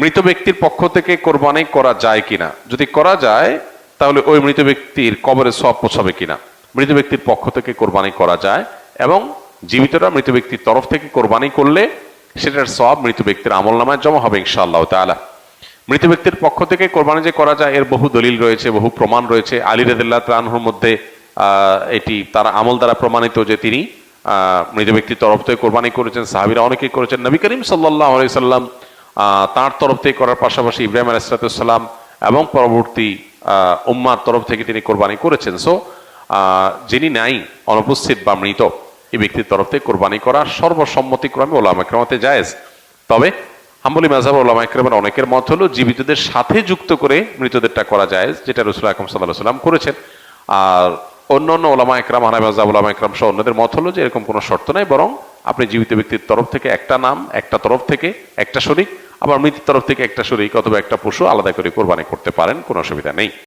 মৃত ব্যক্তির পক্ষ থেকে কোরবানি করা যায় কিনা, যদি করা যায় তাহলে ওই মৃত ব্যক্তির কবরে সওয়াব পৌঁছাবে কিনা। মৃত ব্যক্তির পক্ষ থেকে কোরবানি করা যায় এবং জীবিতরা মৃত ব্যক্তির তরফ থেকে কোরবানি করলে সেটার সওয়াব মৃত ব্যক্তির আমলনামায় জমা হবে ইনশাআল্লাহ তাআলা। মৃত ব্যক্তির পক্ষ থেকে কোরবানি যে করা যায় এর বহু দলিল রয়েছে, বহু প্রমাণ রয়েছে। আলী রাদিয়াল্লাহু তাআলা আনহুর মধ্যে এটি তার আমল দ্বারা প্রমাণিত যে তিনি মৃত ব্যক্তির তরফ থেকে কোরবানি করেছেন, সাহাবীরা অনেকেই করেছেন। নবী করিম সাল্লাল্লাহু আলাইহি সাল্লাম তার তরফ থেকে করার পাশাপাশি ইব্রাহিম আলাইহিস সালাম এবং পরবর্তী উম্মার তরফ থেকে তিনি কোরবানি করেছেন। সো যিনি নাই, অনুপস্থিত বা মৃত, এই ব্যক্তির তরফ থেকে কোরবানি করা সর্বসম্মতিক্রমে উলামা ইকরামতে জায়েজ। তবে হাম্বলী মাযহাব উলামা ইকরামের অনেকের মত হলো জীবিতদের সাথে যুক্ত করে মৃতদেরটা করা জায়েজ, যেটা রাসূল আকরাম সাল্লাল্লাহু আলাইহি ওয়াসাল্লাম করেছেন। আর অন্যান্য উলামা ইকরাম, হানাফি মাযহাব উলামা ইকরাম সহ অন্যদের মত হলো যে এরকম কোনো শর্ত নাই, বরং আপনি জীবিত ব্যক্তির তরফ থেকে একটা নাম, একটা তরফ থেকে একটা শরীক, আবার মৃতের তরফ থেকে একটা শরীক অথবা একটা পশু আলাদা করে কোরবানি করতে পারেন, কোনো অসুবিধা নেই।